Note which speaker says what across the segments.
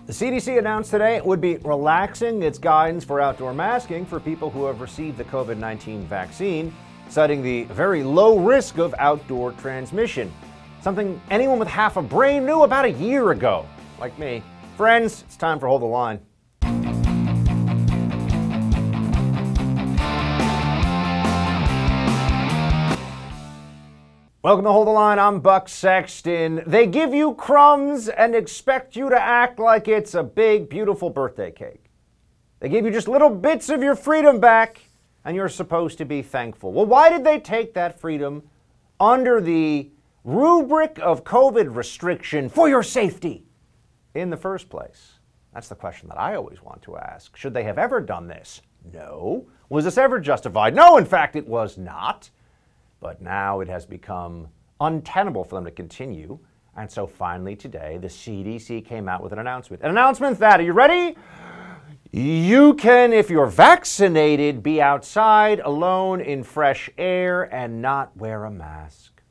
Speaker 1: The CDC announced today it would be relaxing its guidance for outdoor masking for people who have received the COVID-19 vaccine, citing the very low risk of outdoor transmission. Something anyone with half a brain knew about a year ago, like me. Friends, it's time for Hold the Line. Welcome to Hold the Line, I'm Buck Sexton. They give you crumbs and expect you to act like it's a big, beautiful birthday cake. They give you just little bits of your freedom back, and you're supposed to be thankful. Well, why did they take that freedom under the rubric of COVID restriction for your safety in the first place? That's the question that I always want to ask. Should they have ever done this? No. Was this ever justified? No, in fact, it was not. But now it has become untenable for them to continue. And so finally today, the CDC came out with an announcement. An announcement that, are you ready? You can, if you're vaccinated, be outside alone in fresh air and not wear a mask.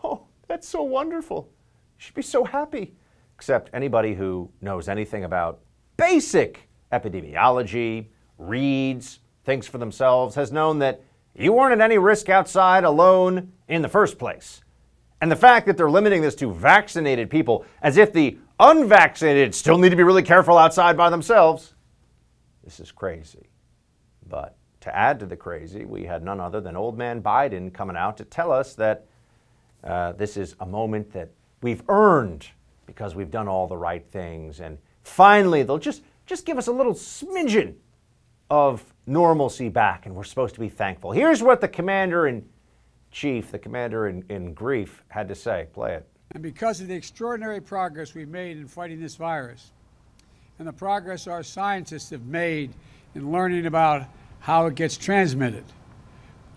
Speaker 1: Oh, that's so wonderful. You should be so happy. Except anybody who knows anything about basic epidemiology, reads, thinks for themselves, has known that you weren't at any risk outside alone in the first place. And the fact that they're limiting this to vaccinated people, as if the unvaccinated still need to be really careful outside by themselves, this is crazy. But to add to the crazy, we had none other than old man Biden coming out to tell us that this is a moment that we've earned because we've done all the right things. And finally, they'll just give us a little smidgen of normalcy back, and we're supposed to be thankful. Here's what the commander-in-chief, the commander-in-grief, had to say. Play it.
Speaker 2: And because of the extraordinary progress we've made in fighting this virus, and the progress our scientists have made in learning about how it gets transmitted,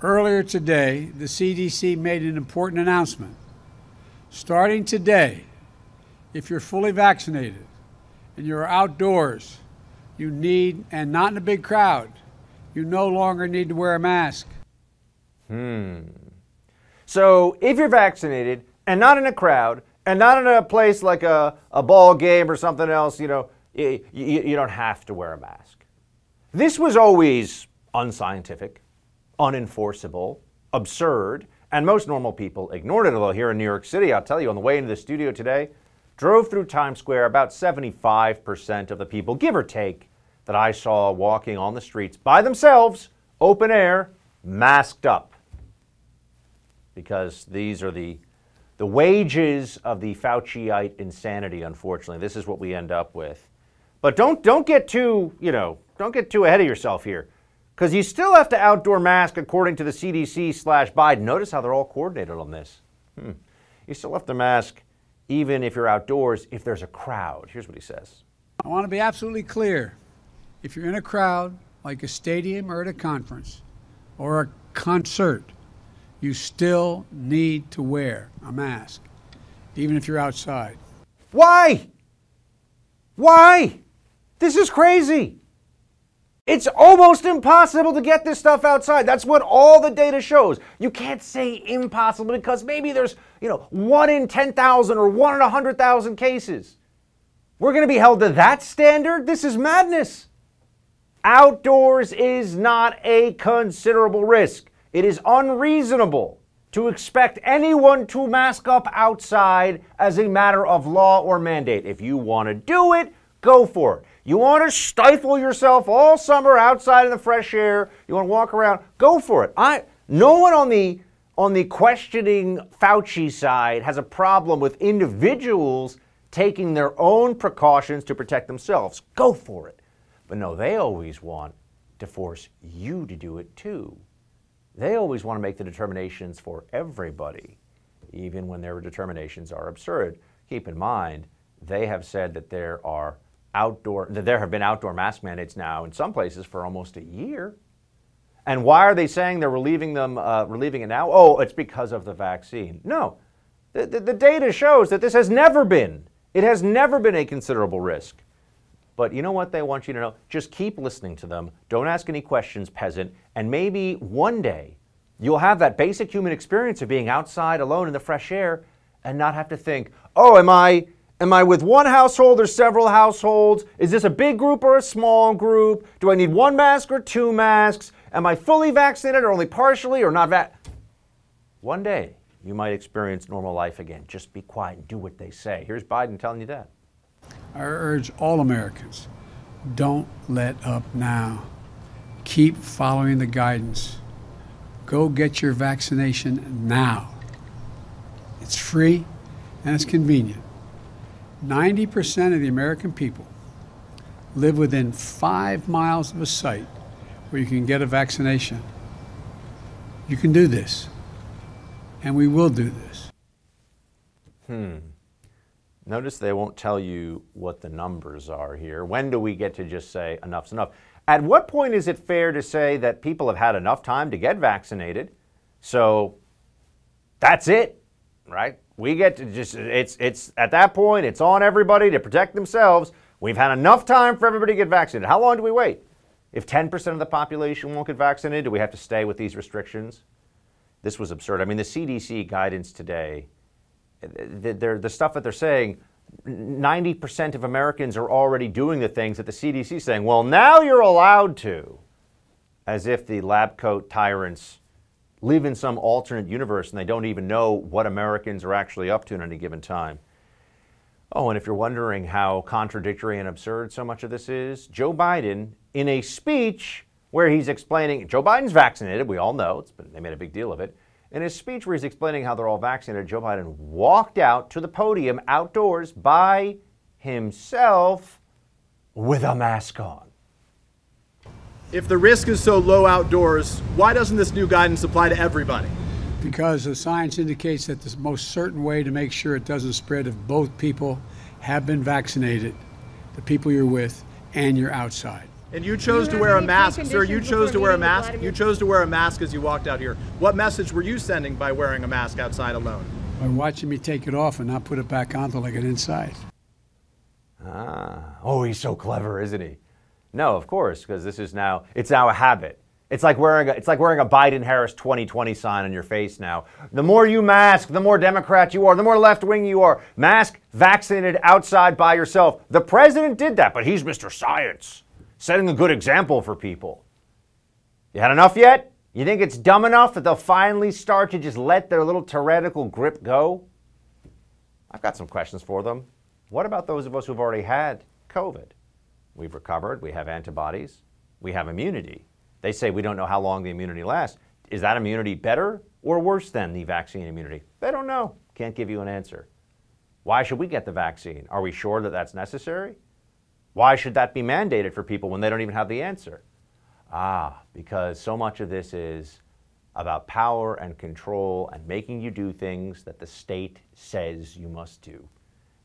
Speaker 2: earlier today, the CDC made an important announcement. Starting today, if you're fully vaccinated and you're outdoors, you need, and not in a big crowd, you no longer need to wear a mask.
Speaker 1: So if you're vaccinated and not in a crowd and not in a place like a ball game or something else, you don't have to wear a mask. This was always unscientific, unenforceable, absurd, and most normal people ignored it. Although here in New York City, I'll tell you, on the way into the studio today, drove through Times Square, about 75% of the people, give or take, that I saw walking on the streets by themselves, open air, masked up. Because these are the wages of the Fauciite insanity, unfortunately. This is what we end up with. But don't get too, don't get too ahead of yourself here. Because you still have to outdoor mask according to the CDC/Biden. Notice how they're all coordinated on this. You still have to mask even if you're outdoors, if there's a crowd. Here's what he says.
Speaker 2: I want to be absolutely clear. If you're in a crowd, like a stadium or at a conference or a concert, you still need to wear a mask, even if you're outside.
Speaker 1: Why? Why? This is crazy. It's almost impossible to get this stuff outside. That's what all the data shows. You can't say impossible because maybe there's, 1 in 10,000 or 1 in 100,000 cases. We're going to be held to that standard? This is madness. Outdoors is not a considerable risk. It is unreasonable to expect anyone to mask up outside as a matter of law or mandate. If you want to do it, go for it. You want to stifle yourself all summer outside in the fresh air, you want to walk around, go for it. No one on the questioning Fauci side has a problem with individuals taking their own precautions to protect themselves. Go for it. But no, they always want to force you to do it too. They always want to make the determinations for everybody, even when their determinations are absurd. Keep in mind, they have said that there have been outdoor mask mandates now in some places for almost a year. And why are they saying they're relieving it now? Oh, it's because of the vaccine. No, the data shows that this has never been. It has never been a considerable risk. But you know what they want you to know? Just keep listening to them. Don't ask any questions, peasant. And maybe one day you'll have that basic human experience of being outside alone in the fresh air and not have to think, oh, am I Am I with one household or several households? Is this a big group or a small group? Do I need one mask or two masks? Am I fully vaccinated or only partially or not One day, you might experience normal life again. Just be quiet and do what they say. Here's Biden telling you that.
Speaker 2: I urge all Americans, don't let up now. Keep following the guidance. Go get your vaccination now. It's free and it's convenient. 90% of the American people live within 5 miles of a site where you can get a vaccination. You can do this, and we will do this.
Speaker 1: Notice they won't tell you what the numbers are here. When do we get to just say enough's enough? At what point is it fair to say that people have had enough time to get vaccinated, so that's it, right? We get to just, it's at that point, it's on everybody to protect themselves. We've had enough time for everybody to get vaccinated. How long do we wait? If 10% of the population won't get vaccinated, do we have to stay with these restrictions? This was absurd. I mean, the CDC guidance today, the stuff that they're saying, 90% of Americans are already doing the things that the CDC is saying, well, now you're allowed to. As if the lab coat tyrants live in some alternate universe and they don't even know what Americans are actually up to at any given time. Oh, and if you're wondering how contradictory and absurd so much of this is, Joe Biden, in a speech where he's explaining, Joe Biden's vaccinated, we all know, they made a big deal of it. In his speech where he's explaining how they're all vaccinated, Joe Biden walked out to the podium outdoors by himself with a mask on.
Speaker 3: If the risk is so low outdoors, why doesn't this new guidance apply to everybody?
Speaker 2: Because the science indicates that the most certain way to make sure it doesn't spread if both people have been vaccinated, the people you're with, and you're outside.
Speaker 3: And you chose to wear a mask, sir. You chose to wear a mask. You chose to wear a mask as you walked out here. What message were you sending by wearing a mask outside alone?
Speaker 2: By watching me take it off and not put it back on until I get inside.
Speaker 1: Oh, he's so clever, isn't he? No, of course, because this is now, it's now a habit. It's like wearing a Biden-Harris 2020 sign on your face now. The more you mask, the more Democrat you are, the more left-wing you are. Mask, vaccinated, outside by yourself. The president did that, but he's Mr. Science, setting a good example for people. You had enough yet? You think it's dumb enough that they'll finally start to just let their little tyrannical grip go? I've got some questions for them. What about those of us who've already had COVID? We've recovered, we have antibodies, we have immunity. They say we don't know how long the immunity lasts. Is that immunity better or worse than the vaccine immunity? They don't know. Can't give you an answer. Why should we get the vaccine? Are we sure that that's necessary? Why should that be mandated for people when they don't even have the answer? Because so much of this is about power and control and making you do things that the state says you must do.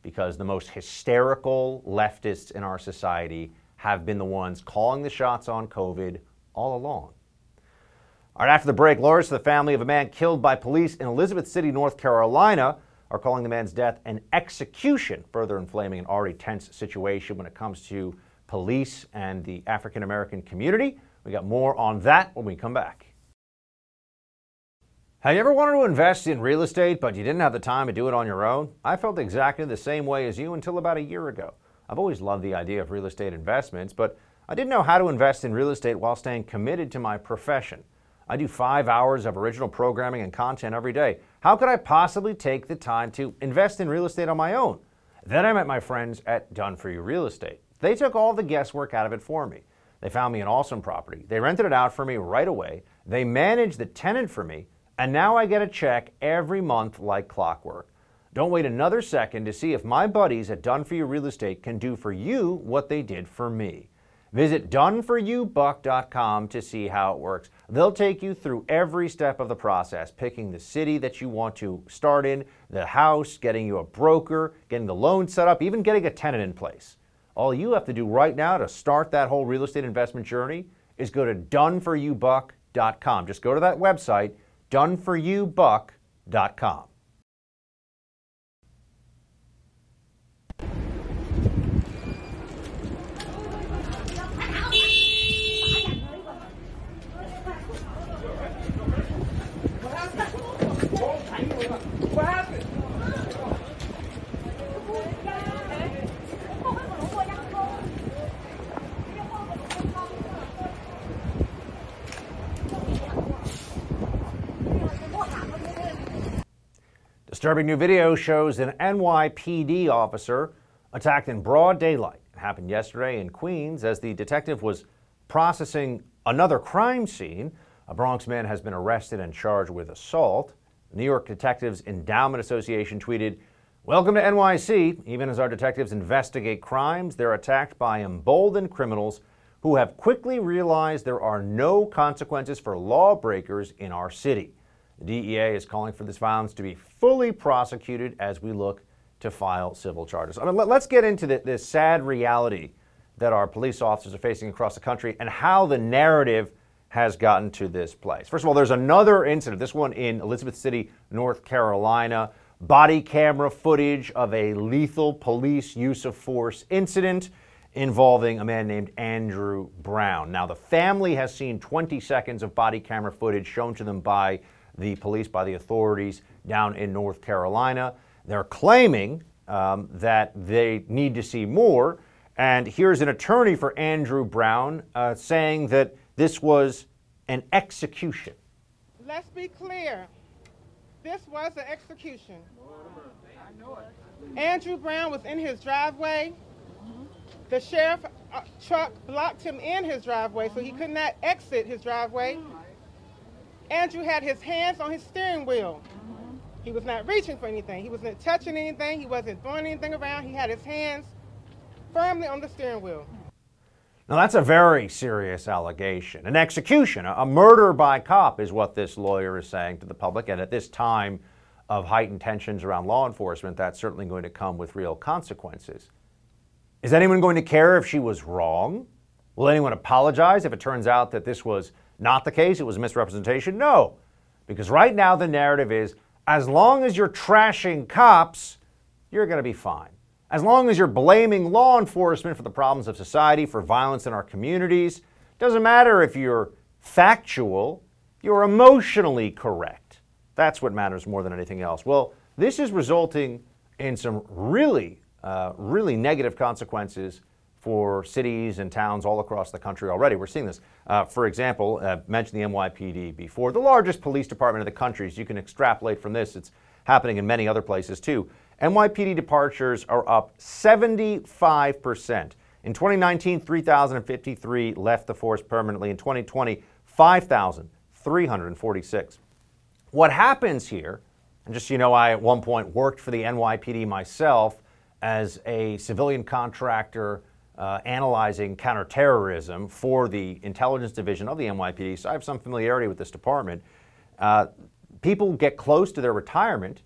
Speaker 1: Because the most hysterical leftists in our society have been the ones calling the shots on COVID all along. All right, after the break, lawyers for the family of a man killed by police in Elizabeth City, North Carolina, are calling the man's death an execution, further inflaming an already tense situation when it comes to police and the African-American community. We got more on that when we come back. Have you ever wanted to invest in real estate, but you didn't have the time to do it on your own? I felt exactly the same way as you until about a year ago. I've always loved the idea of real estate investments, but I didn't know how to invest in real estate while staying committed to my profession. I do 5 hours of original programming and content every day. How could I possibly take the time to invest in real estate on my own? Then I met my friends at Done For You Real Estate. They took all the guesswork out of it for me. They found me an awesome property. They rented it out for me right away. They managed the tenant for me. And now I get a check every month like clockwork. Don't wait another second to see if my buddies at Done For You Real Estate can do for you what they did for me. Visit doneforyoubuck.com to see how it works. They'll take you through every step of the process, picking the city that you want to start in, the house, getting you a broker, getting the loan set up, even getting a tenant in place. All you have to do right now to start that whole real estate investment journey is go to doneforyoubuck.com. Just go to that website, doneforyoubuck.com.
Speaker 4: What happened?
Speaker 1: Disturbing new video shows an NYPD officer attacked in broad daylight. It happened yesterday in Queens as the detective was processing another crime scene. A Bronx man has been arrested and charged with assault. The New York Detectives Endowment Association tweeted, "Welcome to NYC. Even as our detectives investigate crimes, they're attacked by emboldened criminals who have quickly realized there are no consequences for lawbreakers in our city." The DEA is calling for this violence to be fully prosecuted as we look to file civil charges. I mean, let's get into this sad reality that our police officers are facing across the country and how the narrative has gotten to this place. First of all, there's another incident, this one in Elizabeth City, North Carolina. Body camera footage of a lethal police use of force incident involving a man named Andrew Brown. Now, the family has seen 20 seconds of body camera footage shown to them by the police, by the authorities down in North Carolina. They're claiming that they need to see more. And here's an attorney for Andrew Brown saying that this was an execution.
Speaker 4: Let's be clear. This was an execution. Andrew Brown was in his driveway. The sheriff truck blocked him in his driveway, so he could not exit his driveway. Andrew had his hands on his steering wheel. He was not reaching for anything. He wasn't touching anything. He wasn't throwing anything around. He had his hands firmly on the steering wheel.
Speaker 1: Now, that's a very serious allegation. An execution, a murder by cop is what this lawyer is saying to the public. And at this time of heightened tensions around law enforcement, that's certainly going to come with real consequences. Is anyone going to care if she was wrong? Will anyone apologize if it turns out that this was not the case, it was a misrepresentation? No, because right now the narrative is, as long as you're trashing cops, you're going to be fine. As long as you're blaming law enforcement for the problems of society, for violence in our communities, doesn't matter if you're factual, you're emotionally correct. That's what matters more than anything else. Well, this is resulting in some really negative consequences for cities and towns all across the country already. We're seeing this. For example, mentioned the NYPD before. The largest police department in the country, as you can extrapolate from this, it's happening in many other places too. NYPD departures are up 75%. In 2019, 3,053 left the force permanently. In 2020, 5,346. What happens here, and just so you know, I at one point worked for the NYPD myself as a civilian contractor analyzing counterterrorism for the intelligence division of the NYPD, so I have some familiarity with this department. People get close to their retirement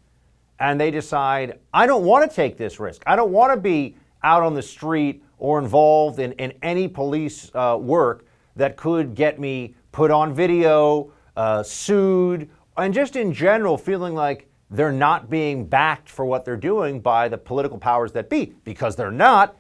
Speaker 1: and they decide, I don't want to take this risk. I don't want to be out on the street or involved in any police work that could get me put on video, sued, and just in general feeling like they're not being backed for what they're doing by the political powers that be. Because they're not,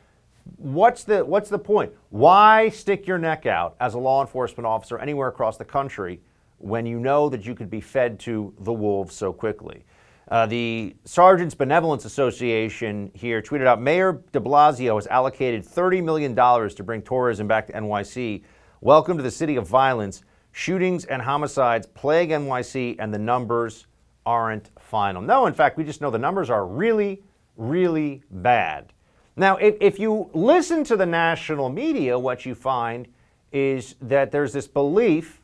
Speaker 1: what's the point? Why stick your neck out as a law enforcement officer anywhere across the country when you know that you could be fed to the wolves so quickly? The Sergeants Benevolence Association here tweeted out, Mayor de Blasio has allocated $30 million to bring tourism back to NYC. Welcome to the city of violence. Shootings and homicides plague NYC and the numbers aren't final. No, in fact, we just know the numbers are really, really bad. Now, if you listen to the national media, what you find is that there's this belief.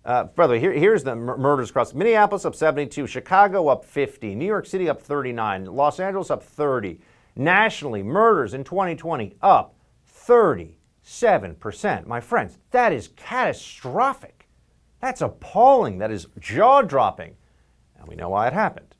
Speaker 1: By the way, here's the murders across. Minneapolis up 72, Chicago up 50, New York City up 39, Los Angeles up 30. Nationally, murders in 2020 up 37%. My friends, that is catastrophic. That's appalling. That is jaw-dropping. And we know why it happened.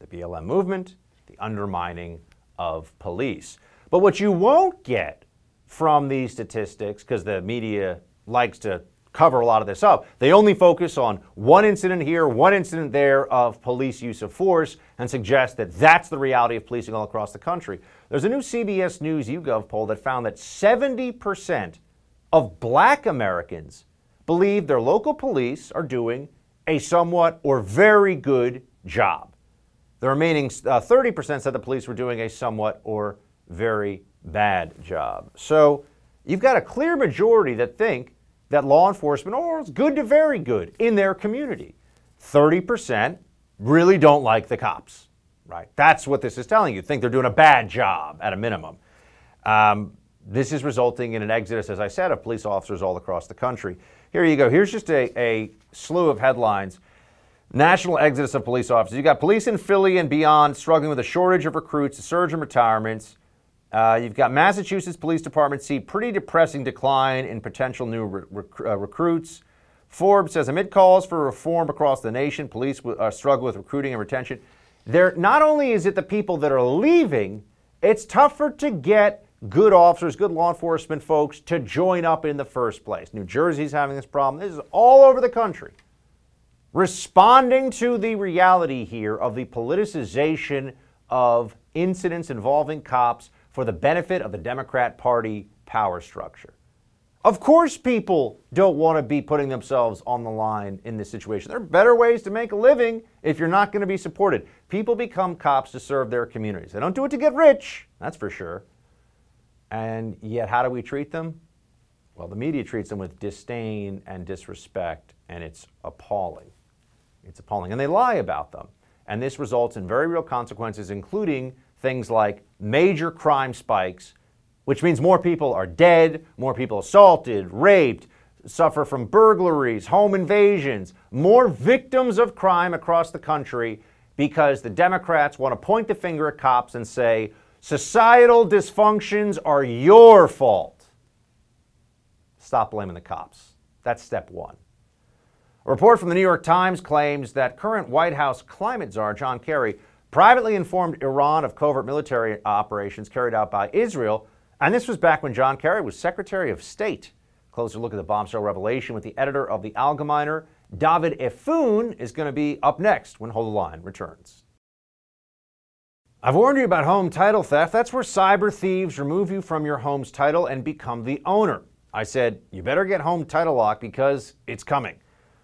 Speaker 1: The BLM movement, the undermining of police. But what you won't get from these statistics, because the media likes to cover a lot of this up, they only focus on one incident here, one incident there of police use of force and suggest that that's the reality of policing all across the country. There's a new CBS News YouGov poll that found that 70% of black Americans believe their local police are doing a somewhat or very good job. The remaining 30% said the police were doing a somewhat or very bad job. So you've got a clear majority that think that law enforcement is good to very good in their community. 30% really don't like the cops. right? That's what this is telling you. Think they're doing a bad job at a minimum. This is resulting in an exodus, as I said, of police officers all across the country. Here you go. Here's just a slew of headlines. National exodus of police officers. You got police in Philly and beyond struggling with a shortage of recruits, a surge in retirements. You've got Massachusetts Police Department see pretty depressing decline in potential new recruits. Forbes says amid calls for reform across the nation, police struggle with recruiting and retention. Not only is it the people that are leaving, it's tougher to get good officers, good law enforcement folks to join up in the first place. New Jersey's having this problem. This is all over the country. Responding to the reality here of the politicization of incidents involving cops for the benefit of the Democrat Party power structure. Of course people don't want to be putting themselves on the line in this situation. There are better ways to make a living if you're not going to be supported. People become cops to serve their communities. They don't do it to get rich, that's for sure. And yet how do we treat them? Well, the media treats them with disdain and disrespect, and it's appalling. It's appalling. And they lie about them. And this results in very real consequences, including things like major crime spikes, which means more people are dead, more people assaulted, raped, suffer from burglaries, home invasions, more victims of crime across the country because the Democrats want to point the finger at cops and say, societal dysfunctions are your fault. Stop blaming the cops. That's step one. A report from the New York Times claims that current White House climate czar John Kerry privately informed Iran of covert military operations carried out by Israel. And this was back when John Kerry was Secretary of State. Closer look at the bombshell revelation with the editor of the Allgemeiner, David Effoon, is going to be up next when Hold the Line returns. I've warned you about home title theft. That's where cyber thieves remove you from your home's title and become the owner. I said, you better get home title lock because it's coming.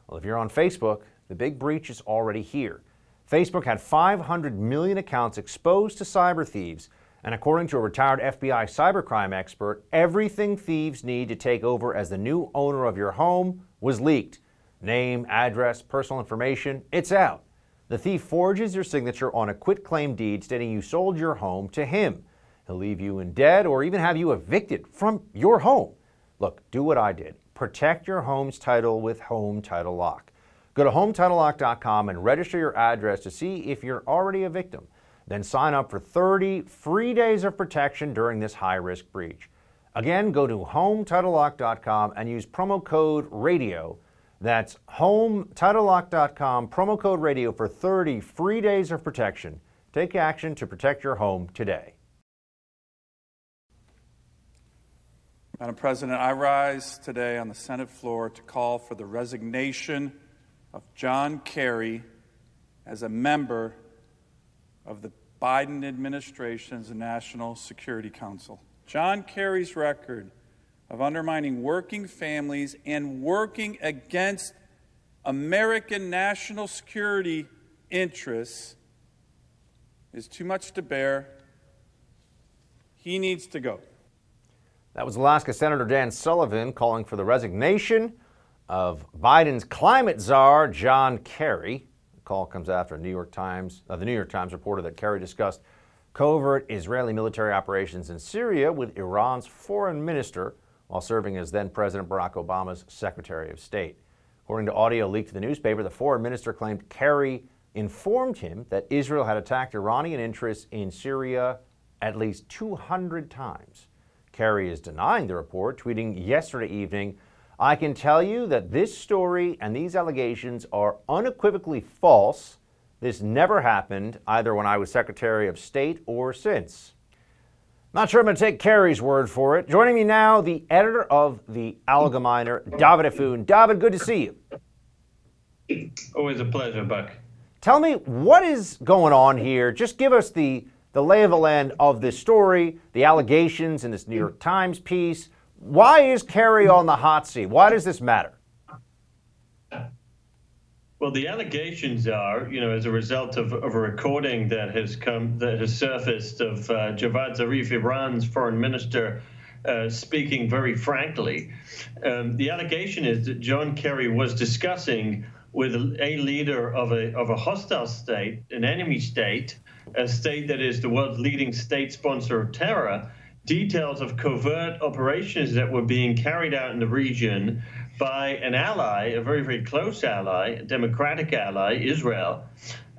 Speaker 1: Well, if you're on Facebook, the big breach is already here. Facebook had 500 million accounts exposed to cyber thieves. And according to a retired FBI cybercrime expert, everything thieves need to take over as the new owner of your home was leaked. Name, address, personal information, it's out. The thief forges your signature on a quitclaim deed stating you sold your home to him. He'll leave you in debt or even have you evicted from your home. Look, do what I did. Protect your home's title with Home Title Lock. Go to HomeTitleLock.com and register your address to see if you're already a victim. Then sign up for 30 free days of protection during this high-risk breach. Again, go to HomeTitleLock.com and use promo code RADIO. That's HomeTitleLock.com, promo code RADIO for 30 free days of protection. Take action to protect your home today.
Speaker 5: Madam President, I rise today on the Senate floor to call for the resignation of John Kerry as a member of the Biden administration's National Security Council. John Kerry's record of undermining working families and working against American national security interests is too much to bear. He needs to go.
Speaker 1: That was Alaska Senator Dan Sullivan calling for the resignation of Biden's climate czar, John Kerry. The call comes after the New York Times reported that Kerry discussed covert Israeli military operations in Syria with Iran's foreign minister while serving as then-President Barack Obama's Secretary of State. According to audio leaked to the newspaper, the foreign minister claimed Kerry informed him that Israel had attacked Iranian interests in Syria at least 200 times. Kerry is denying the report, tweeting yesterday evening, "I can tell you that this story and these allegations are unequivocally false. This never happened, either when I was Secretary of State or since." Not sure I'm going to take Kerry's word for it. Joining me now, the editor of the Allgemeiner, David Effoon. David, good to see you.
Speaker 6: Always a pleasure, Buck.
Speaker 1: Tell me, what is going on here? Just give us the lay of the land of this story, the allegations in this New York Times piece. Why is Kerry on the hot seat? Why does this matter?
Speaker 6: Well, the allegations are, as a result of a recording that has surfaced of Javad Zarif, Iran's foreign minister, speaking very frankly. The allegation is that John Kerry was discussing with a leader of a hostile state, an enemy state, a state that is the world's leading state sponsor of terror, details of covert operations that were being carried out in the region by an ally, a very, very close ally, a democratic ally, Israel,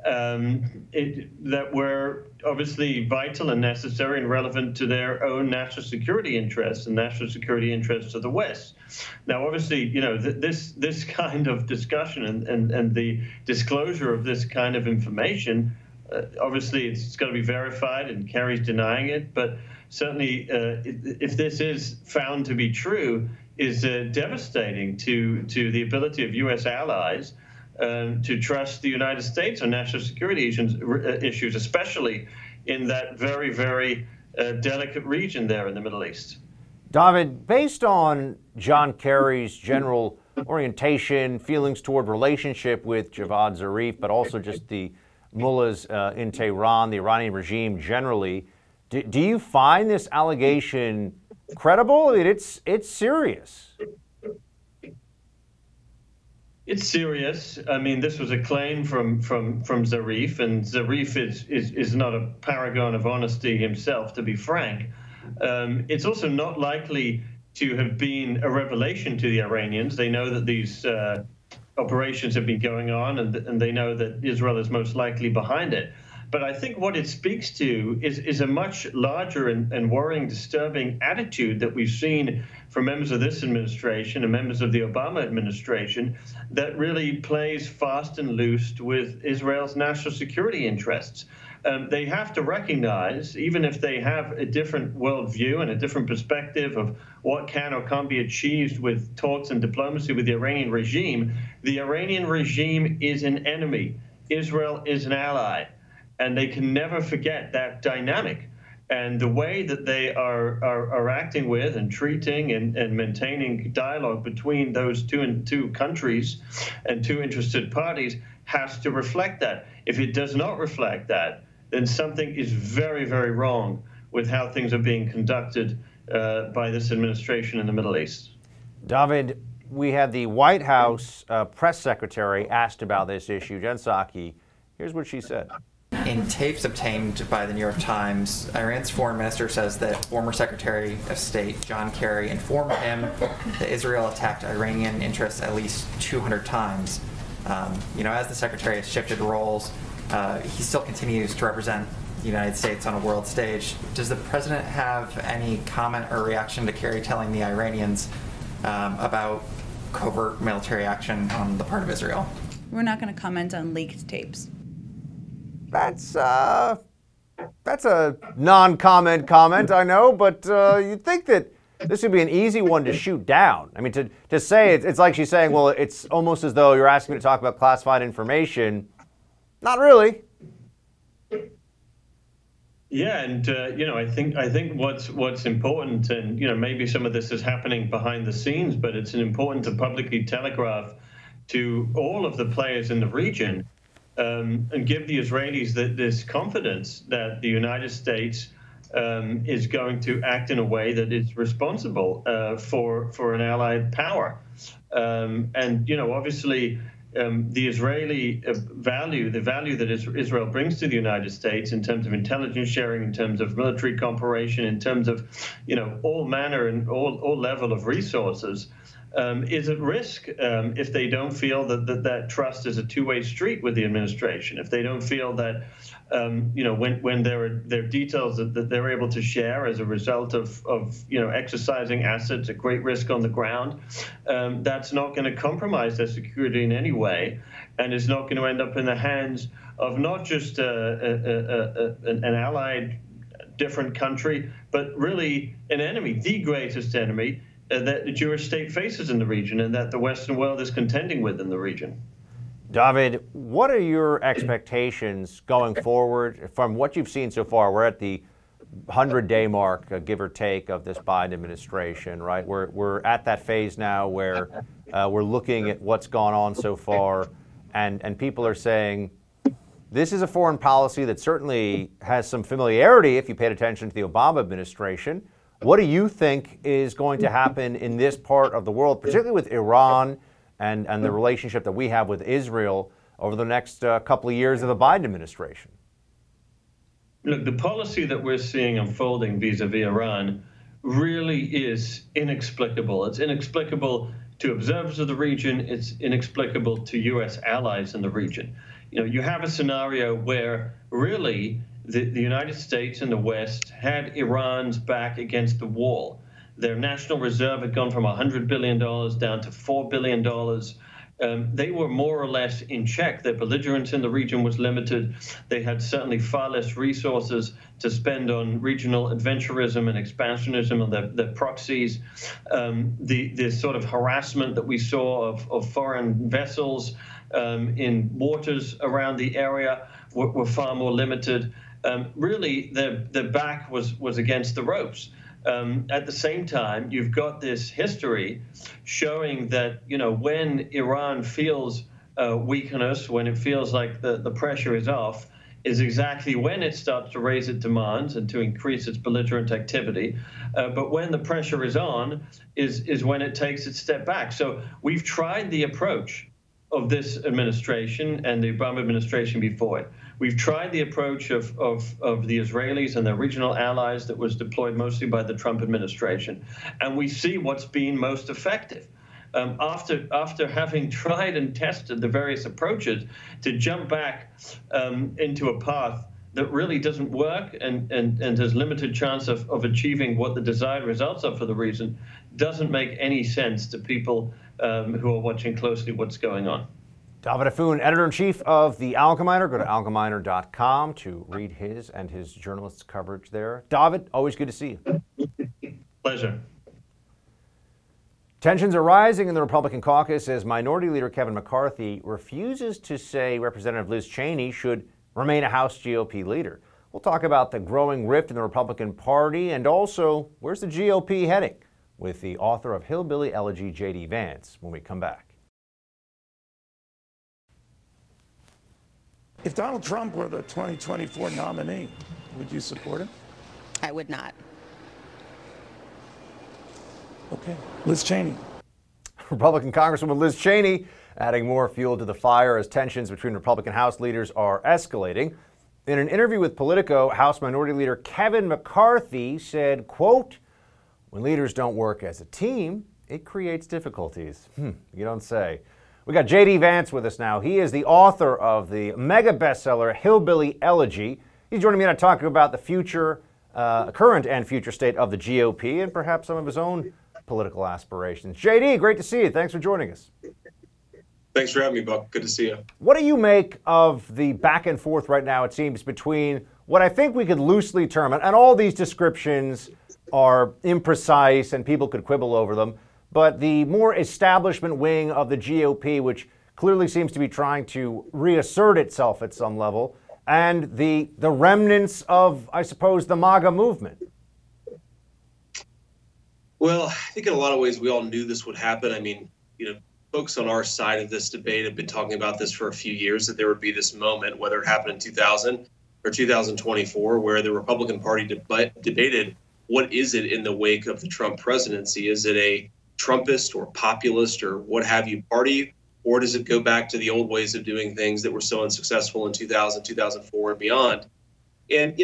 Speaker 6: that were obviously vital and necessary and relevant to their own national security interests and national security interests of the West. Now, obviously, you know, this kind of discussion and the disclosure of this kind of information, obviously it's got to be verified, and Kerry's denying it, but certainly if this is found to be true, is devastating to the ability of U.S. allies to trust the United States on national security issues, especially in that very, very delicate region there in the Middle East.
Speaker 1: David, based on John Kerry's general orientation, feelings toward relationship with Javad Zarif, but also just the mullahs in Tehran, the Iranian regime generally, do you find this allegation credible? I mean, it's serious.
Speaker 6: It's serious. I mean, this was a claim from Zarif, and Zarif is not a paragon of honesty himself, to be frank. It's also not likely to have been a revelation to the Iranians. They know that these operations have been going on, and they know that Israel is most likely behind it. But I think what it speaks to is a much larger and worrying, disturbing attitude that we've seen from members of this administration and members of the Obama administration that really plays fast and loose with Israel's national security interests. They have to recognize, even if they have a different worldview and a different perspective of what can or can't be achieved with talks and diplomacy with the Iranian regime is an enemy. Israel is an ally. And they can never forget that dynamic. And the way that they are acting with and treating and maintaining dialogue between those two countries and two interested parties has to reflect that. If it does not reflect that, then something is very, very wrong with how things are being conducted by this administration in the Middle East.
Speaker 1: David, we had the White House press secretary asked about this issue, Jen Psaki. Here's what she said.
Speaker 7: In tapes obtained by the New York Times, Iran's foreign minister says that former Secretary of State John Kerry informed him that Israel attacked Iranian interests at least 200 times. You know, as the secretary has shifted roles, he still continues to represent the United States on a world stage. Does the president have any comment or reaction to Kerry telling the Iranians about covert military action on the part of Israel?
Speaker 8: We're not going to comment on leaked tapes.
Speaker 1: That's a non-comment comment, I know, but you'd think that this would be an easy one to shoot down. I mean, to say it's like she's saying, well, it's almost as though you're asking me to talk about classified information. Not really.
Speaker 6: Yeah, and you know, I think what's important, and you know, maybe some of this is happening behind the scenes, but it's important to publicly telegraph to all of the players in the region. And give the Israelis this confidence that the United States is going to act in a way that is responsible for an allied power. And, you know, obviously, the Israeli value that Israel brings to the United States in terms of intelligence sharing, in terms of military cooperation, in terms of, you know, all manner and all level of resources, is at risk if they don't feel that trust is a two-way street with the administration. If they don't feel that, you know, when there are details that they're able to share as a result of you know, exercising assets at great risk on the ground, that's not going to compromise their security in any way, and is not going to end up in the hands of not just an allied different country, but really an enemy, the greatest enemy that the Jewish state faces in the region and that the Western world is contending with in the region.
Speaker 1: David, what are your expectations going forward from what you've seen so far? We're at the 100-day mark, give or take, of this Biden administration, right? We're at that phase now where we're looking at what's gone on so far, and people are saying this is a foreign policy that certainly has some familiarity if you paid attention to the Obama administration. What do you think is going to happen in this part of the world, particularly with Iran and the relationship that we have with Israel over the next couple of years of the Biden administration?
Speaker 6: Look, the policy that we're seeing unfolding vis-a-vis Iran really is inexplicable. It's inexplicable to observers of the region. It's inexplicable to U.S. allies in the region. You have a scenario where really the United States and the West had Iran's back against the wall. Their national reserve had gone from $100 billion down to $4 billion. They were more or less in check. Their belligerence in the region was limited. They had certainly far less resources to spend on regional adventurism and expansionism of their proxies. The sort of harassment that we saw of foreign vessels in waters around the area were far more limited. Really, their back was against the ropes. At the same time, you've got this history showing that, when Iran feels weakness, when it feels like the pressure is off, is exactly when it starts to raise its demands and to increase its belligerent activity. But when the pressure is on is when it takes its step back. So we've tried the approach of this administration and the Obama administration before it. We've tried the approach of the Israelis and their regional allies that was deployed mostly by the Trump administration. And we see what's been most effective. After having tried and tested the various approaches, to jump back into a path that really doesn't work and has limited chance of achieving what the desired results are for the region doesn't make any sense to people who are watching closely what's going on.
Speaker 1: David Affoon, editor-in-chief of The Alcheminer. Go to alcheminer.com to read his and his journalists' coverage there. David, always good to see you.
Speaker 6: Pleasure.
Speaker 1: Tensions are rising in the Republican caucus as Minority Leader Kevin McCarthy refuses to say Representative Liz Cheney should remain a House GOP leader. We'll talk about the growing rift in the Republican Party and also where's the GOP heading with the author of Hillbilly Elegy JD Vance when we come back.
Speaker 9: If Donald Trump were the 2024 nominee, would you support him?
Speaker 10: I would not.
Speaker 9: Okay. Liz Cheney.
Speaker 1: Republican Congresswoman Liz Cheney adding more fuel to the fire as tensions between Republican House leaders are escalating. In an interview with Politico, House Minority Leader Kevin McCarthy said, quote, "When leaders don't work as a team, it creates difficulties." You don't say. We got JD Vance with us now. He is the author of the mega bestseller Hillbilly Elegy. He's joining me to talk about the future, current and future state of the GOP and perhaps some of his own political aspirations. JD, great to see you. Thanks for joining us.
Speaker 11: Thanks for having me, Buck. Good to see you.
Speaker 1: What do you make of the back and forth right now, it seems, between what I think we could loosely term, and all these descriptions are imprecise and people could quibble over them, but the more establishment wing of the GOP, which clearly seems to be trying to reassert itself at some level, and the remnants of, I suppose, the MAGA movement?
Speaker 11: Well, I think in a lot of ways we all knew this would happen. I mean, folks on our side of this debate have been talking about this for a few years, that there would be this moment, whether it happened in 2000 or 2024, where the Republican Party debated what is it in the wake of the Trump presidency? Is it a Trumpist or populist or what have you party, or does it go back to the old ways of doing things that were so unsuccessful in 2000, 2004 and beyond? And,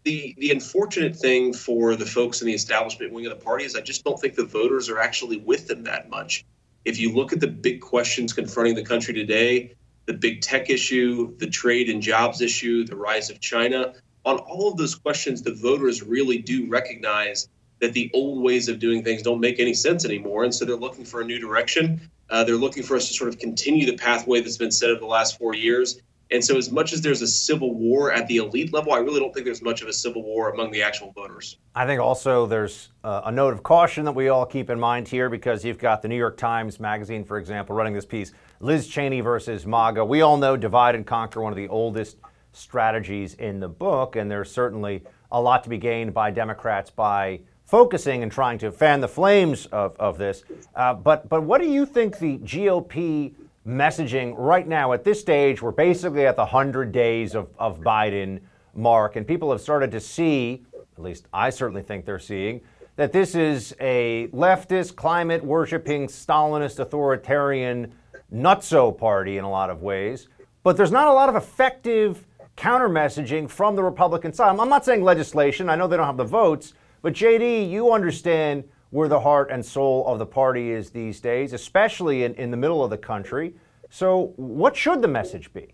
Speaker 11: the unfortunate thing for the folks in the establishment wing of the party is I just don't think the voters are actually with them that much. If you look at the big questions confronting the country today, the big tech issue, the trade and jobs issue, the rise of China, on all of those questions, the voters really do recognize that the old ways of doing things don't make any sense anymore. And so they're looking for a new direction. They're looking for us to sort of continue the pathway that's been set over the last 4 years. And so as much as there's a civil war at the elite level, I really don't think there's much of a civil war among the actual voters.
Speaker 1: I think also there's a note of caution that we all keep in mind here, because you've got the New York Times Magazine, for example, running this piece, Liz Cheney versus MAGA. We all know divide and conquer, one of the oldest strategies in the book, and there's certainly a lot to be gained by Democrats by focusing and trying to fan the flames of this. But what do you think the GOP messaging right now at this stage? We're basically at the 100 days of Biden mark, and people have started to see, at least I certainly think they're seeing, that this is a leftist, climate-worshipping, Stalinist, authoritarian nutso party in a lot of ways, but there's not a lot of effective counter-messaging from the Republican side. I'm not saying legislation. I know they don't have the votes, but JD, you understand where the heart and soul of the party is these days, especially in the middle of the country. So what should the message be?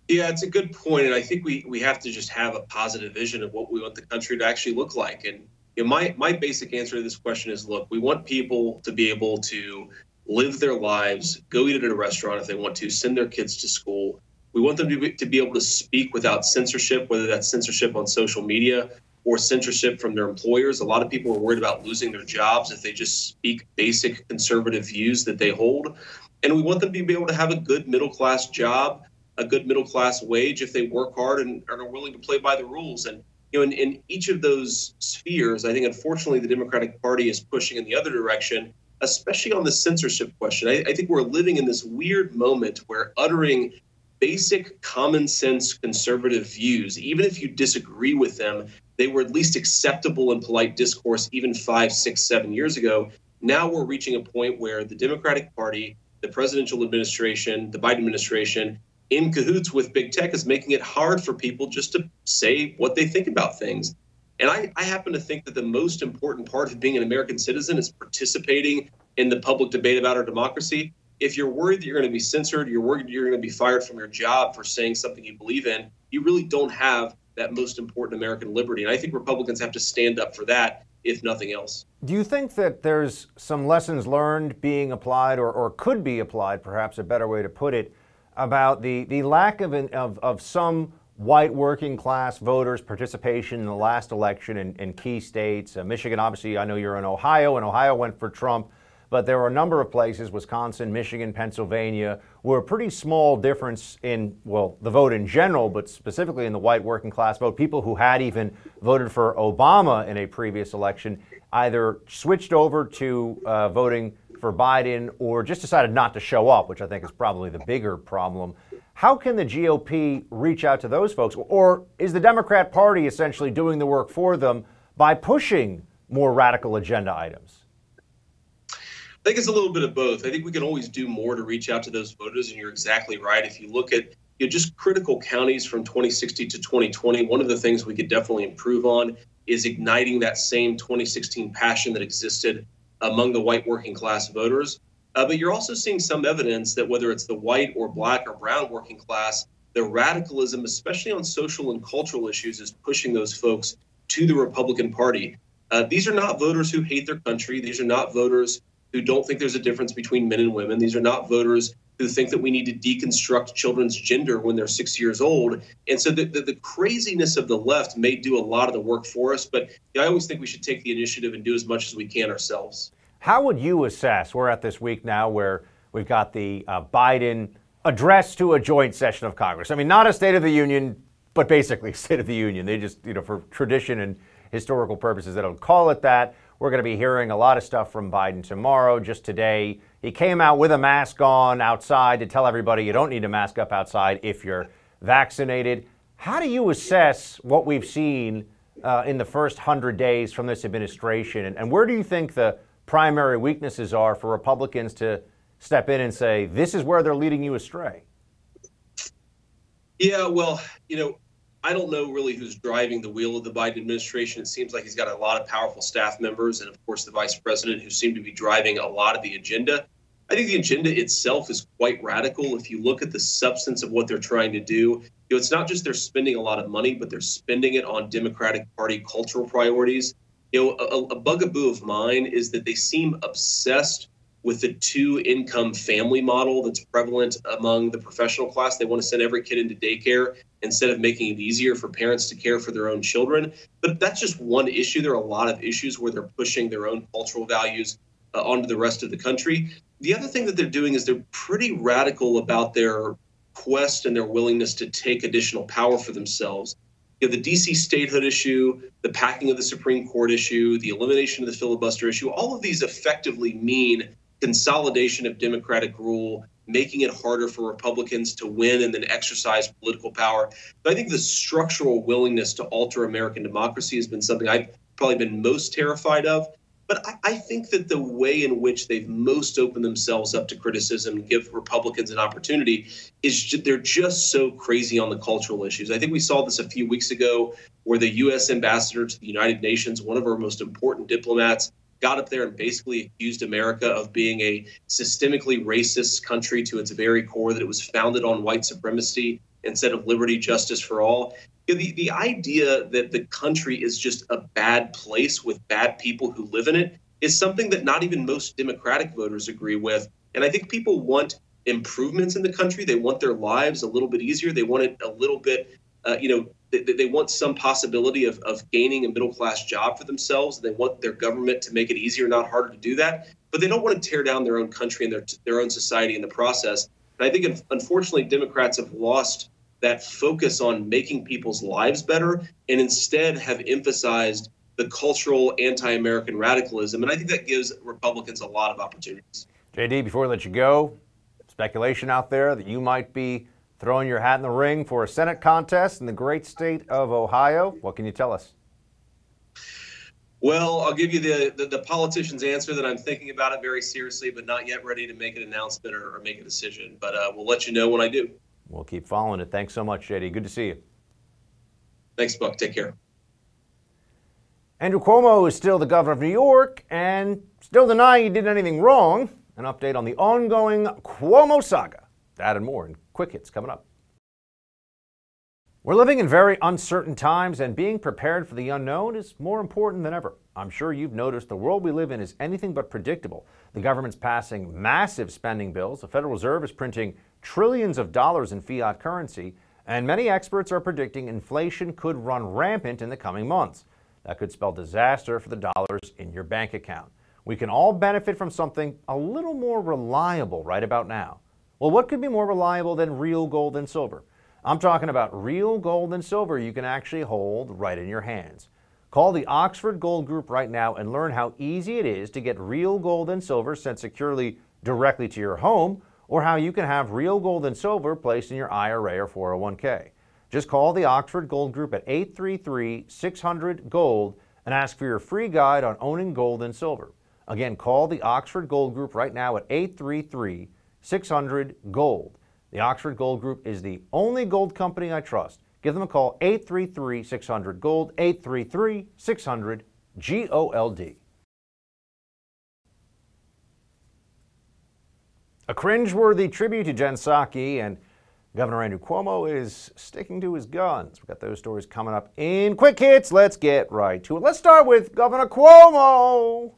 Speaker 11: Yeah, it's a good point, and I think we have to just have a positive vision of what we want the country to actually look like. And my basic answer to this question is, look, we want people to be able to live their lives, go eat at a restaurant if they want to, send their kids to school. We want them to be able to speak without censorship, whether that's censorship on social media or censorship from their employers. A lot of people are worried about losing their jobs if they just speak basic conservative views that they hold. And we want them to be able to have a good middle-class job, a good middle-class wage if they work hard and are willing to play by the rules. And in each of those spheres, I think, unfortunately, the Democratic Party is pushing in the other direction, especially on the censorship question. I think we're living in this weird moment where uttering basic common sense conservative views, even if you disagree with them, they were at least acceptable in polite discourse even 5, 6, 7 years ago. Now we're reaching a point where the Democratic Party, the presidential administration, the Biden administration, in cahoots with big tech, is making it hard for people just to say what they think about things. And I happen to think that the most important part of being an American citizen is participating in the public debate about our democracy. If you're worried that you're going to be censored, you're worried you're going to be fired from your job for saying something you believe in, you really don't have that most important American liberty. And I think Republicans have to stand up for that, if nothing else.
Speaker 1: Do you think that there's some lessons learned being applied, or could be applied, perhaps a better way to put it, about the lack of some white working class voters' participation in the last election in key states? Michigan, obviously, I know you're in Ohio, and Ohio went for Trump. But there were a number of places, Wisconsin, Michigan, Pennsylvania, where a pretty small difference in, well, the vote in general, but specifically in the white working class vote, people who had even voted for Obama in a previous election either switched over to voting for Biden or just decided not to show up, which I think is probably the bigger problem. How can the GOP reach out to those folks? Or is the Democrat Party essentially doing the work for them by pushing more radical agenda items?
Speaker 11: I think it's a little bit of both. I think we can always do more to reach out to those voters, and you're exactly right. If you look at just critical counties from 2016 to 2020, one of the things we could definitely improve on is igniting that same 2016 passion that existed among the white working class voters. But you're also seeing some evidence that whether it's the white or black or brown working class, the radicalism, especially on social and cultural issues, is pushing those folks to the Republican Party. These are not voters who hate their country. These are not voters who don't think there's a difference between men and women. These are not voters who think that we need to deconstruct children's gender when they're 6 years old. And so the craziness of the left may do a lot of the work for us, but I always think we should take the initiative and do as much as we can ourselves.
Speaker 1: How would you assess, we're at this week now where we've got the Biden address to a joint session of Congress. I mean, not a State of the Union, but basically State of the Union. They just, for tradition and historical purposes, they don't call it that. We're going to be hearing a lot of stuff from Biden tomorrow. Just today, he came out with a mask on outside to tell everybody you don't need to mask up outside if you're vaccinated. How do you assess what we've seen in the first 100 days from this administration? And where do you think the primary weaknesses are for Republicans to step in and say, this is where they're leading you astray?
Speaker 11: Yeah, well, I don't know really who's driving the wheel of the Biden administration. It seems like he's got a lot of powerful staff members and, of course, the vice president who seem to be driving a lot of the agenda. I think the agenda itself is quite radical. If you look at the substance of what they're trying to do, it's not just they're spending a lot of money, but they're spending it on Democratic Party cultural priorities. A bugaboo of mine is that they seem obsessed with the two-income family model that's prevalent among the professional class. They want to send every kid into daycare instead of making it easier for parents to care for their own children. But that's just one issue. There are a lot of issues where they're pushing their own cultural values onto the rest of the country. The other thing that they're doing is they're pretty radical about their quest and their willingness to take additional power for themselves. The D.C. statehood issue, the packing of the Supreme Court issue, the elimination of the filibuster issue, all of these effectively mean consolidation of Democratic rule, making it harder for Republicans to win and then exercise political power. But I think the structural willingness to alter American democracy has been something I've probably been most terrified of. But I think that the way in which they've most opened themselves up to criticism and give Republicans an opportunity is they're just so crazy on the cultural issues. I think we saw this a few weeks ago where the U.S. ambassador to the United Nations, one of our most important diplomats, got up there and basically accused America of being a systemically racist country to its very core, that it was founded on white supremacy instead of liberty, justice for all. The idea that the country is just a bad place with bad people who live in it is something that not even most Democratic voters agree with. And I think people want improvements in the country. They want their lives a little bit easier. They want it a little bit, they want some possibility of gaining a middle-class job for themselves. They want their government to make it easier, not harder to do that. But they don't want to tear down their own country and their own society in the process. And I think, unfortunately, Democrats have lost that focus on making people's lives better and instead have emphasized the cultural anti-American radicalism. And I think that gives Republicans a lot of opportunities.
Speaker 1: JD, before we let you go, speculation out there that you might be throwing your hat in the ring for a Senate contest in the great state of Ohio. What can you tell us?
Speaker 11: Well, I'll give you the politician's answer that I'm thinking about it very seriously, but not yet ready to make an announcement or make a decision. But we'll let you know when I do.
Speaker 1: We'll keep following it. Thanks so much, JD. Good to see you.
Speaker 11: Thanks, Buck. Take care.
Speaker 1: Andrew Cuomo is still the governor of New York and still denying he did anything wrong. An update on the ongoing Cuomo saga. That and more in Quick Hits coming up. We're living in very uncertain times, and being prepared for the unknown is more important than ever. I'm sure you've noticed the world we live in is anything but predictable. The government's passing massive spending bills. The Federal Reserve is printing trillions of dollars in fiat currency, and many experts are predicting inflation could run rampant in the coming months. That could spell disaster for the dollars in your bank account. We can all benefit from something a little more reliable right about now. Well, what could be more reliable than real gold and silver? I'm talking about real gold and silver you can actually hold right in your hands. Call the Oxford Gold Group right now and learn how easy it is to get real gold and silver sent securely directly to your home, or how you can have real gold and silver placed in your IRA or 401k. Just call the Oxford Gold Group at 833-600-GOLD and ask for your free guide on owning gold and silver. Again, call the Oxford Gold Group right now at 833-600-GOLD. The Oxford Gold Group is the only gold company I trust. Give them a call, 833-600-GOLD, 833-600-GOLD. A cringeworthy tribute to Jen Psaki, and Governor Andrew Cuomo is sticking to his guns. We've got those stories coming up in Quick Hits. Let's get right to it. Let's start with Governor Cuomo.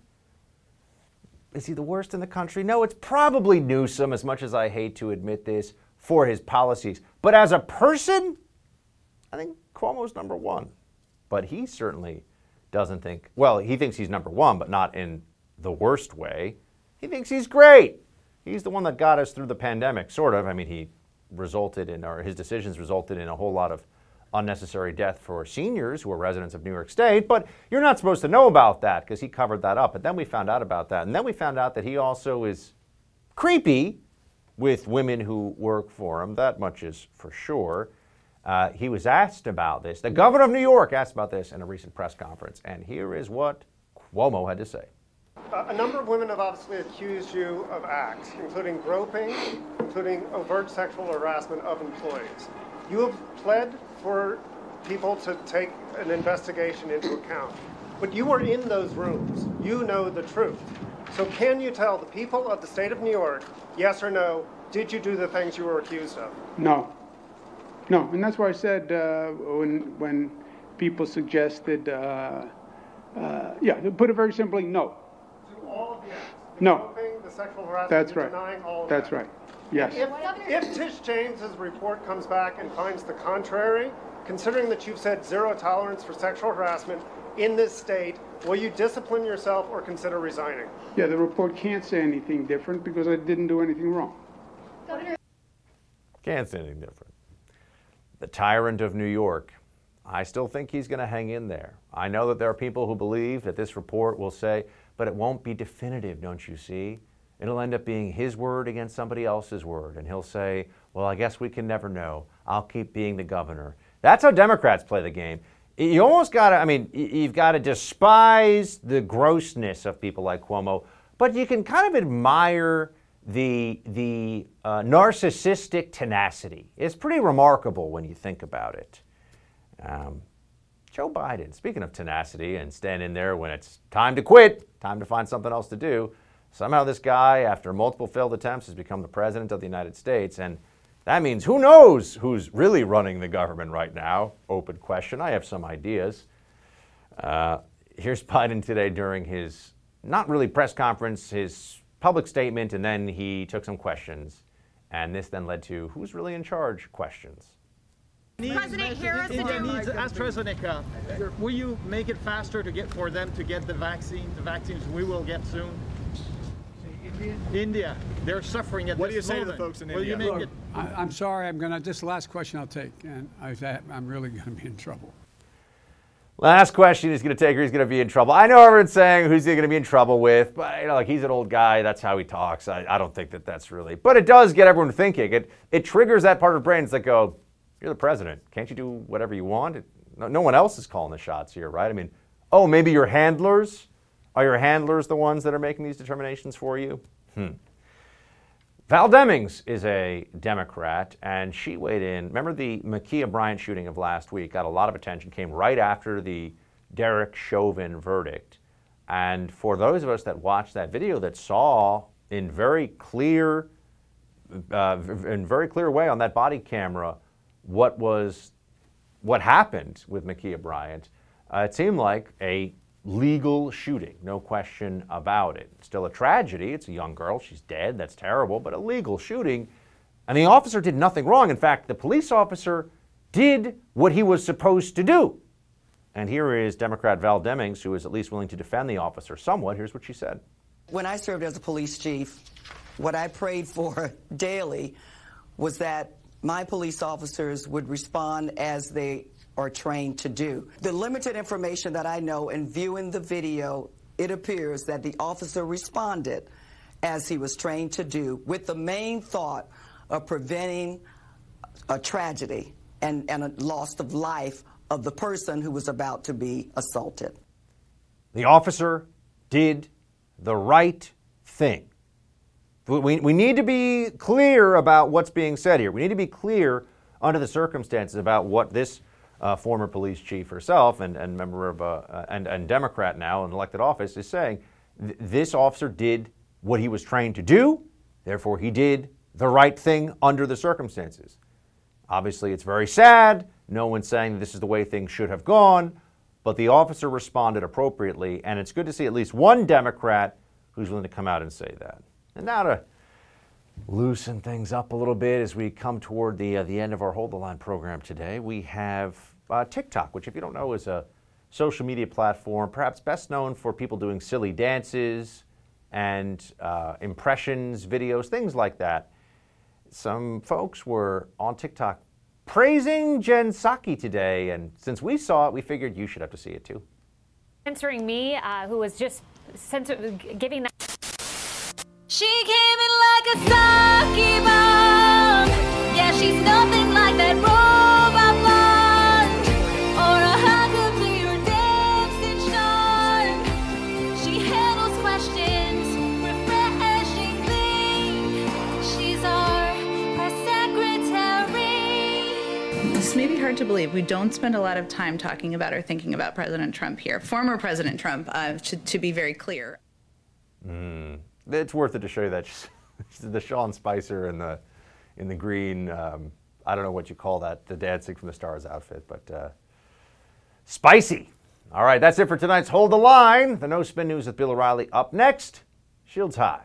Speaker 1: Is he the worst in the country? No, it's probably Newsom, as much as I hate to admit this, for his policies. But as a person, I think Cuomo's number one. But he certainly doesn't think, well, he thinks he's number one, but not in the worst way. He thinks he's great. He's the one that got us through the pandemic, sort of. I mean, his decisions resulted in a whole lot of unnecessary death for seniors who are residents of New York State, but you're not supposed to know about that because he covered that up. But then we found out about that, and then we found out that he also is creepy with women who work for him. That much is for sure. He was asked about this. The governor of New York asked about this in a recent press conference, and here is what Cuomo had to say.
Speaker 10: A number of women have obviously accused you of acts, including groping, including overt sexual harassment of employees. You have pled for people to take an investigation into account, but you were in those rooms. You know the truth. So can you tell the people of the state of New York, yes or no, did you do the things you were accused of?
Speaker 12: No. No, and that's why I said when people suggested, to put it very simply, no.
Speaker 10: All of the acts, the
Speaker 12: no.
Speaker 10: groping, the sexual harassment,
Speaker 12: That's right.
Speaker 10: denying all of
Speaker 12: That's
Speaker 10: that.
Speaker 12: right. Yes.
Speaker 10: If Tish James's report comes back and finds the contrary, considering that you've said zero tolerance for sexual harassment in this state, will you discipline yourself or consider resigning?
Speaker 12: Yeah, the report can't say anything different because I didn't do anything wrong.
Speaker 1: Can't say anything different. The tyrant of New York. I still think he's going to hang in there. I know that there are people who believe that this report will say, but it won't be definitive, don't you see? It'll end up being his word against somebody else's word. And he'll say, well, I guess we can never know. I'll keep being the governor. That's how Democrats play the game. You almost got to, I mean, you've got to despise the grossness of people like Cuomo, but you can kind of admire the narcissistic tenacity. It's pretty remarkable when you think about it. Joe Biden, speaking of tenacity and standing there when it's time to quit, time to find something else to do, somehow this guy, after multiple failed attempts, has become the president of the United States. And that means who knows who's really running the government right now? Open question. I have some ideas. Here's Biden today during his, not really press conference, his public statement, and then he took some questions. And this then led to who's really in charge questions.
Speaker 13: President Harris,
Speaker 3: India needs AstraZeneca. Will you make it faster to get for them to get the vaccines we will get soon? India, they're suffering at this moment.
Speaker 2: What do you say to the folks in India?
Speaker 3: Will you make it?
Speaker 2: I'm sorry, this last question I'll take, and I'm really going to be in trouble.
Speaker 1: Last question he's going to take, or he's going to be in trouble. I know everyone's saying who's he going to be in trouble with, but like he's an old guy. That's how he talks. I don't think that's really. But it does get everyone thinking. It triggers that part of brains that go, you're the president. Can't you do whatever you want? No one else is calling the shots here, right? I mean, oh, maybe your handlers? Are your handlers the ones that are making these determinations for you? Val Demings is a Democrat, and she weighed in. Remember the Ma'Khia Bryant shooting of last week? Got a lot of attention, came right after the Derek Chauvin verdict. And for those of us that watched that video that saw in very clear way on that body camera what happened with Ma'Khia Bryant, it seemed like a legal shooting, no question about it. Still a tragedy. It's a young girl. She's dead. That's terrible, but a legal shooting. And the officer did nothing wrong. In fact, the police officer did what he was supposed to do. And here is Democrat Val Demings, who is at least willing to defend the officer somewhat. Here's what she said.
Speaker 14: When I served as a police chief, what I prayed for daily was that my police officers would respond as they are trained to do. The limited information that I know in viewing the video, it appears that the officer responded as he was trained to do, with the main thought of preventing a tragedy and a loss of life of the person who was about to be assaulted.
Speaker 1: The officer did the right thing. We need to be clear about what's being said here. We need to be clear under the circumstances about what this former police chief herself and member of and Democrat now in elected office is saying. This officer did what he was trained to do. Therefore, he did the right thing under the circumstances. Obviously, it's very sad. No one's saying this is the way things should have gone, but the officer responded appropriately, and it's good to see at least one Democrat who's willing to come out and say that. And now to loosen things up a little bit as we come toward the end of our Hold the Line program today, we have TikTok, which if you don't know is a social media platform, perhaps best known for people doing silly dances and impressions, videos, things like that. Some folks were on TikTok praising Jen Psaki today, and since we saw it, we figured you should have to see it too.
Speaker 13: Answering me, who was just giving that.
Speaker 15: She came in like a sake bomb. Yeah, she's nothing like that robot blonde or a hug of your dancing charm. She handles questions refreshingly. She's our secretary.
Speaker 8: This may be hard to believe. We don't spend a lot of time talking about or thinking about President Trump here. Former President Trump, to be very clear.
Speaker 1: It's worth it to show you that the Sean Spicer in the green. I don't know what you call that, the Dancing from the Stars outfit, but spicy. All right, that's it for tonight's Hold the Line. The No Spin News with Bill O'Reilly up next. Shields high.